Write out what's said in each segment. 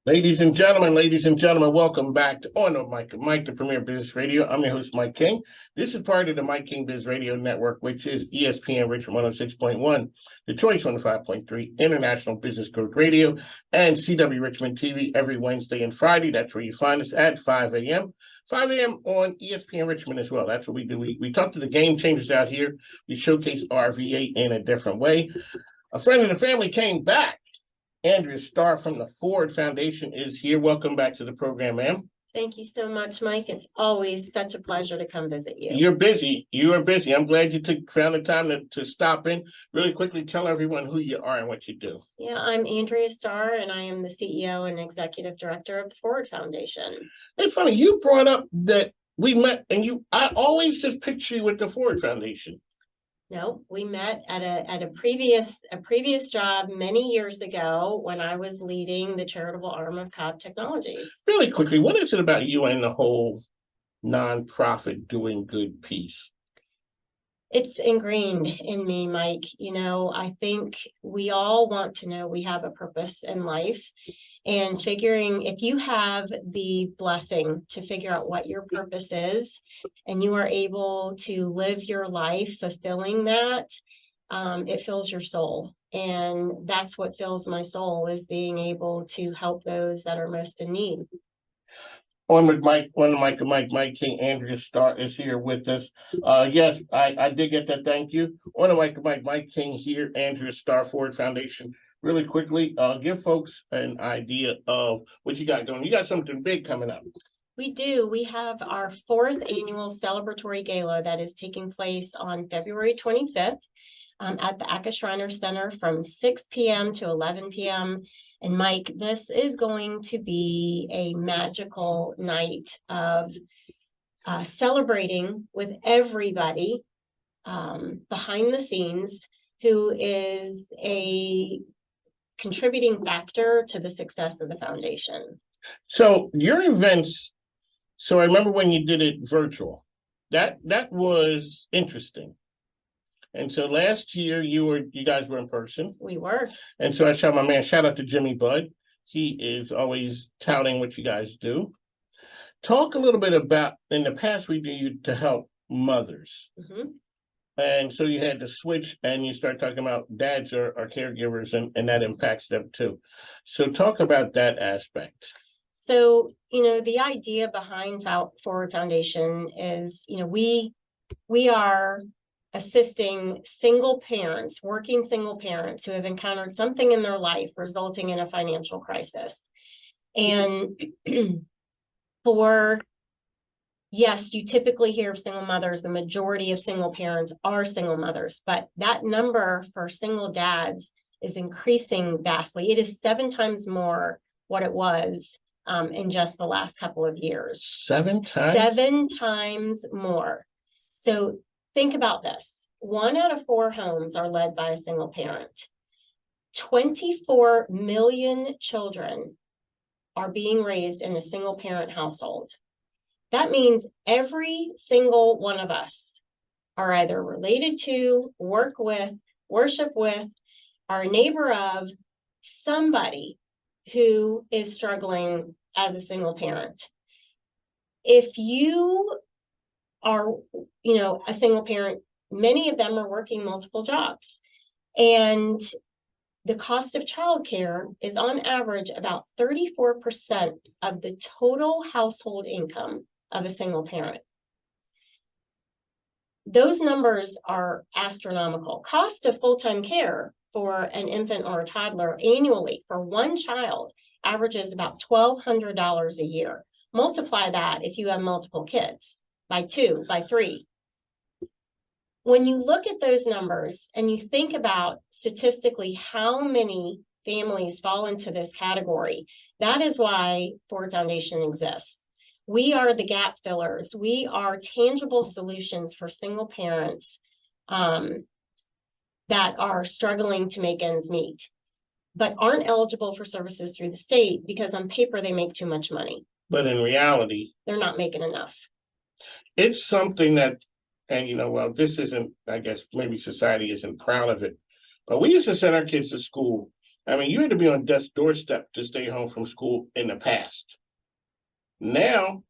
Ladies and gentlemen, welcome back to On the Mike, the Premier Business Radio. I'm your host, Mike King. This is part of the Mike King Biz Radio Network, which is ESPN Richmond 106.1, The Choice 105.3, International Business Growth Radio, and CW Richmond TV every Wednesday and Friday. That's where you find us at 5 a.m. 5 a.m. on ESPN Richmond as well. That's what we do. We talk to the game changers out here. We showcase RVA in a different way. A friend of the family came back. Andrea Starr from the Ford Foundation is here. Welcome back to the program, ma'am. Thank you so much, Mike. It's always such a pleasure to come visit you. You're busy. You are busy. I'm glad you found the time to stop in. Really quickly, tell everyone who you are and what you do. Yeah, I'm Andrea Starr, and I am the CEO and Executive Director of the Ford Foundation. It's funny, you brought up that we met, and I always just picture you with the Ford Foundation. No, we met at a previous job many years ago when I was leading the charitable arm of Cobb Technologies. Really quickly, what is it about you and the whole nonprofit doing good piece? It's ingrained in me, Mike. I think we all want to know we have a purpose in life, and figuring if you have the blessing to figure out what your purpose is and you are able to live your life fulfilling that, it fills your soul. And that's what fills my soul, is being able to help those that are most in need. Mike King, Andrea Starr is here with us. Yes, I did get that. Thank you. On the Mike King here, Andrea Starr, Ford Foundation. Really quickly, give folks an idea of what you got going. You got something big coming up. We do. We have our 4th annual celebratory gala that is taking place on February 25th. At the Aka Shriner Center from 6 p.m. to 11 p.m. And Mike, this is going to be a magical night of celebrating with everybody behind the scenes who is a contributing factor to the success of the foundation. So your events, I remember when you did it virtual, that was interesting. And so last year you guys were in person. We were. And so I saw my man, shout out to Jimmy Budd. He is always touting what you guys do. Talk a little bit about, in the past we do to help mothers. Mm-hmm. And so you had to switch and you start talking about dads are caregivers and that impacts them too. So talk about that aspect. So, the idea behind Ford Foundation is, we are assisting working single parents who have encountered something in their life resulting in a financial crisis. And yes, you typically hear of single mothers. The majority of single parents are single mothers, but that number for single dads is increasing vastly. It is 7 times more what it was in just the last couple of years. 7 times? 7 times more. So think about this. 1 out of 4 homes are led by a single parent. 24 million children are being raised in a single parent household. That means every single one of us are either related to, work with, worship with, are a neighbor of somebody who is struggling as a single parent. If you are, a single parent, many of them are working multiple jobs. And the cost of childcare is on average about 34% of the total household income of a single parent. Those numbers are astronomical. Cost of full-time care for an infant or a toddler annually for one child averages about $1,200 a year. Multiply that if you have multiple kids by 2, by 3. When you look at those numbers and you think about statistically how many families fall into this category, that is why Ford Foundation exists. We are the gap fillers. We are tangible solutions for single parents that are struggling to make ends meet, but aren't eligible for services through the state because on paper they make too much money. But in reality, they're not making enough. It's something that, and this isn't, I guess maybe society isn't proud of it, but we used to send our kids to school I mean, you had to be on death's doorstep to stay home from school in the past. Now,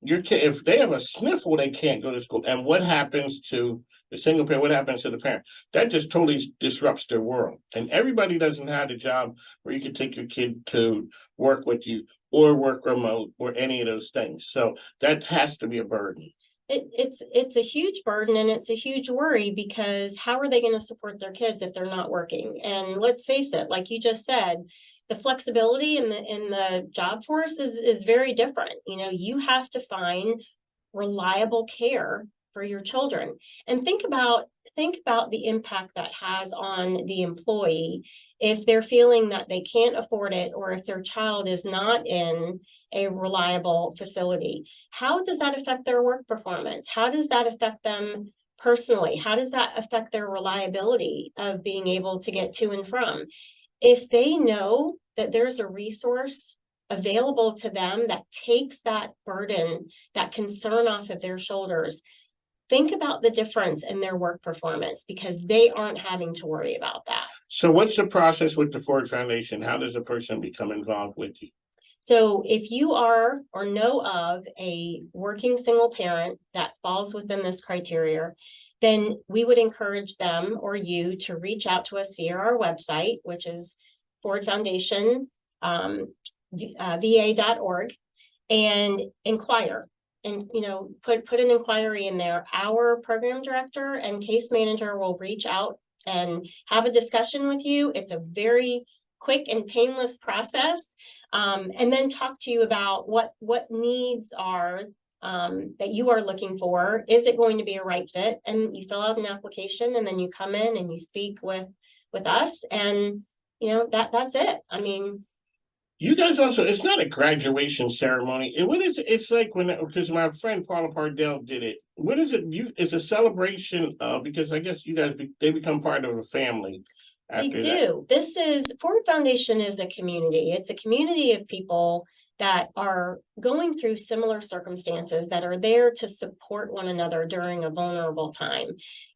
your kid, if they have a sniffle, they can't go to school. And what happens to the single parent? What happens to the parent? That just totally disrupts their world. And everybody doesn't have a job where you can take your kid to work with you or work remote or any of those things. So that has to be a burden. It's a huge burden, and it's a huge worry, because how are they going to support their kids if they're not working? And let's face it, like you just said, the flexibility in the job force is very different. You know, you have to find reliable care for your children. And think about the impact that has on the employee if they're feeling that they can't afford it, or if their child is not in a reliable facility. How does that affect their work performance? How does that affect them personally? How does that affect their reliability of being able to get to and from? If they know that there's a resource available to them that takes that burden, that concern off of their shoulders, think about the difference in their work performance, because they aren't having to worry about that. So what's the process with the Ford Foundation? How does a person become involved with you? So if you are or know of a working single parent that falls within this criteria, then we would encourage them or you to reach out to us via our website, which is Ford Foundation va.org, and inquire, and put an inquiry in there. Our program director and case manager will reach out and have a discussion with you. It's a very quick and painless process, and then talk to you about what needs are that you are looking for. Is it going to be a right fit? And you fill out an application, and then you come in and you speak with us, and that's it. I mean, you guys also, it's not a graduation ceremony. What is it? It's like because my friend Paula Pardell did it. What is it? It's a celebration because I guess you guys, they become part of a family after that. This is, Ford Foundation is a community. It's a community of people that are going through similar circumstances, that are there to support one another during a vulnerable time,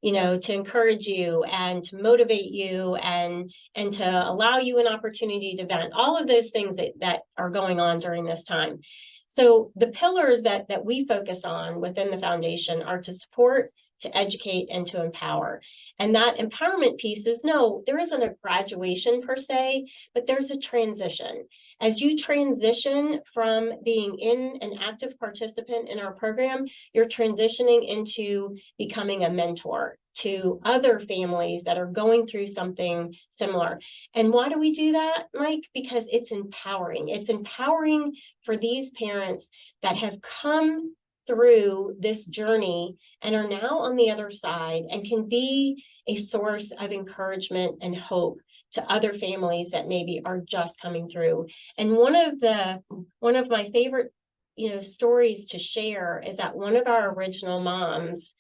to encourage you and to motivate you and to allow you an opportunity to vent, all of those things that are going on during this time. So the pillars that we focus on within the foundation are to support, to educate, and to empower. And that empowerment piece is, no, there isn't a graduation per se, but there's a transition. As you transition from being an active participant in our program, you're transitioning into becoming a mentor to other families that are going through something similar. And why do we do that, Mike? Because it's empowering. It's empowering for these parents that have come through this journey and are now on the other side, and can be a source of encouragement and hope to other families that maybe are just coming through. And one of my favorite stories to share is that one of our original moms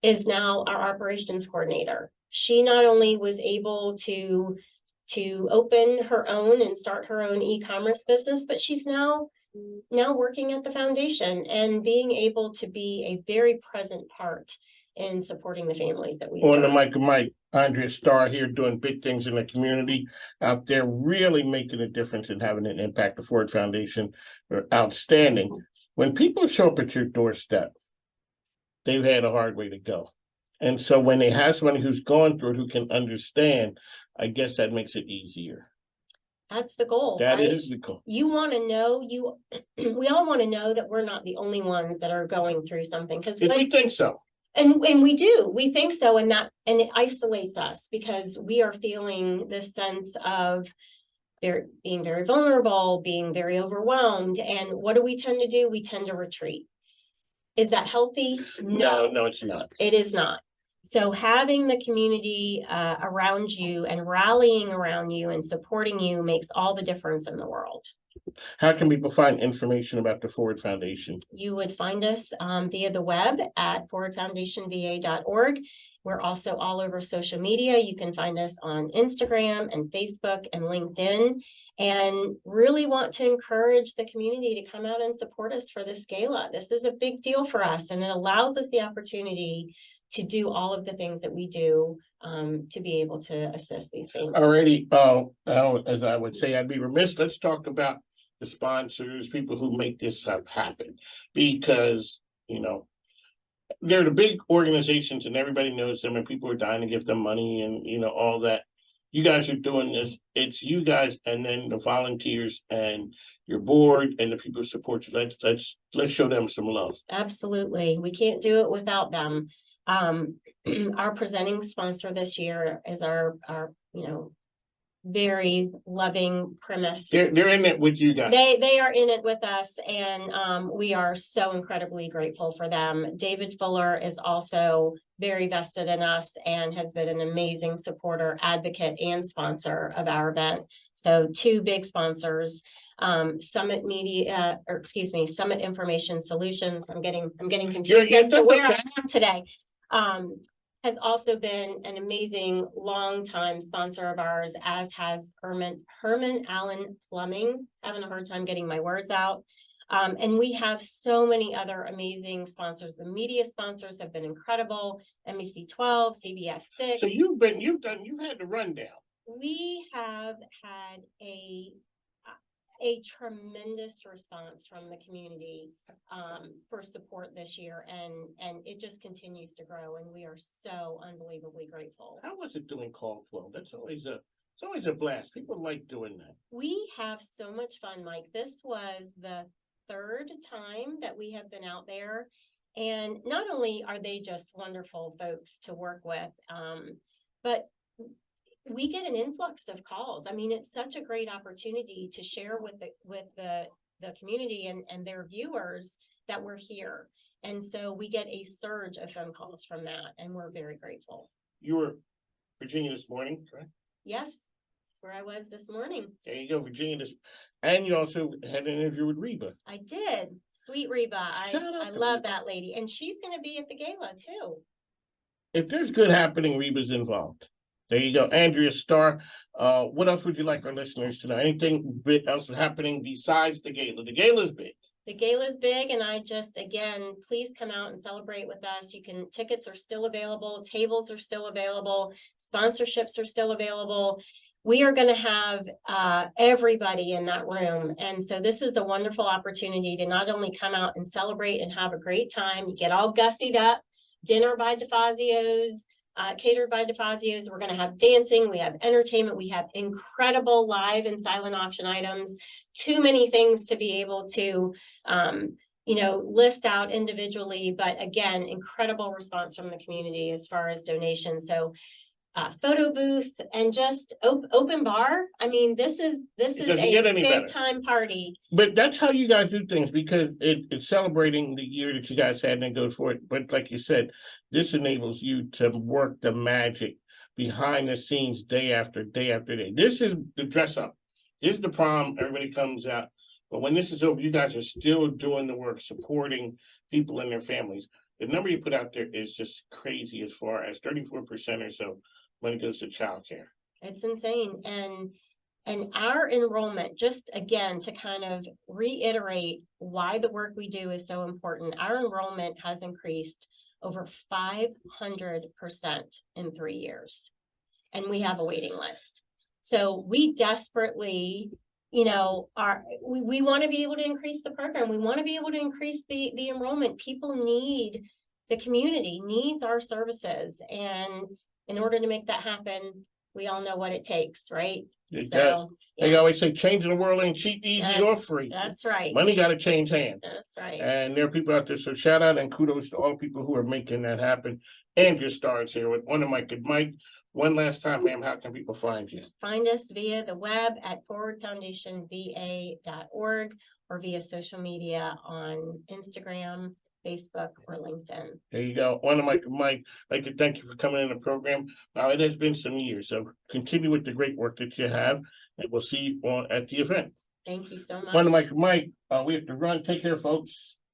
is now our operations coordinator. She not only was able to open her own and start her own e-commerce business, but she's now working at the foundation and being able to be a very present part in supporting the families that we serve. On the mic, Andrea Starr here, doing big things in the community out there, really making a difference and having an impact. The Ford Foundation are outstanding. When people show up at your doorstep, they've had a hard way to go. And so when they have somebody who's gone through it, who can understand, I guess that makes it easier. That's the goal. That right? is the goal. You want to know, we all want to know that we're not the only ones that are going through something. Because we think so. And we do, we think so, and it isolates us, because we are feeling this sense of being very vulnerable, being very overwhelmed. And what do we tend to do? We tend to retreat. Is that healthy? No, it's not. It is not. So having the community around you and rallying around you and supporting you makes all the difference in the world. How can people find information about the Ford Foundation? You would find us via the web at fordfoundationva.org. We're also all over social media. You can find us on Instagram and Facebook and LinkedIn, and really want to encourage the community to come out and support us for this gala. This is a big deal for us, and it allows us the opportunity to do all of the things that we do to be able to assist these families. Already, as I would say, I'd be remiss. Let's talk about the sponsors, people who make this stuff happen, because they're the big organizations and everybody knows them, and people are dying to give them money and all that. You guys are doing this. It's you guys, and then the volunteers and your board and the people who support you. Let's show them some love. Absolutely, we can't do it without them. Our presenting sponsor this year is our very loving premise. They're in it with you guys. They are in it with us, and we are so incredibly grateful for them. David Fuller is also very vested in us and has been an amazing supporter, advocate, and sponsor of our event. So 2 big sponsors, Summit Information Solutions. I'm getting confused as to where I am today. Has also been an amazing long-time sponsor of ours, as has Herman Allen Plumbing. Having a hard time getting my words out. And we have so many other amazing sponsors. The media sponsors have been incredible. NBC 12, CBS 6. So you've had the rundown. We have had a tremendous response from the community for support this year, and it just continues to grow, and we are so unbelievably grateful. How was it doing Call 12? It's always a blast. People like doing that. We have so much fun, Mike. This was the 3rd time that we have been out there, and not only are they just wonderful folks to work with, but we get an influx of calls. I mean, it's such a great opportunity to share with the community and their viewers that we're here. And so we get a surge of phone calls from that, and we're very grateful. You were Virginia this morning, correct? Yes, that's where I was this morning. There you go, Virginia. And you also had an interview with Reba. I did. Sweet Reba. I love that lady. And she's going to be at the gala too. If there's good happening, Reba's involved. There you go. Andrea Starr. What else would you like our listeners to know? Anything else happening besides the gala? The gala is big. The gala is big, and again, please come out and celebrate with us. Tickets are still available, tables are still available, sponsorships are still available. We are going to have everybody in that room. And so this is a wonderful opportunity to not only come out and celebrate and have a great time, you get all gussied up, dinner by DeFazio's, catered by DeFazio's. We're going to have dancing, we have entertainment, we have incredible live and silent auction items, too many things to be able to list out individually, but again, incredible response from the community as far as donations. So photo booth and just open bar. I mean, this is a big time party. But that's how you guys do things, because it's celebrating the year that you guys had, and it goes for it. But like you said, this enables you to work the magic behind the scenes day after day after day. This is the dress up. This is the prom. Everybody comes out. But when this is over, you guys are still doing the work, supporting people and their families. The number you put out there is just crazy, as far as 34% or so when it goes to childcare. It's insane. And our enrollment, just again, to kind of reiterate why the work we do is so important, our enrollment has increased over 500% in 3 years. And we have a waiting list. So we desperately, we want to be able to increase the program. We want to be able to increase the enrollment. People the community needs our services. And in order to make that happen, we all know what it takes, right? It does. They always say changing the world ain't cheap, easy, or free. That's right. Money got to change hands. That's right. And there are people out there. So shout out and kudos to all people who are making that happen. Andrea Starr is here with one of Mike. Mike, one last time, ma'am, how can people find you? Find us via the web at forwardfoundationva.org or via social media on Instagram, Facebook, or LinkedIn. There you go. One of Mike. I'd like to thank you for coming in the program. Now, it has been some years, so continue with the great work that you have, and we'll see you at the event. Thank you so much. One of Mike. We have to run. Take care, folks.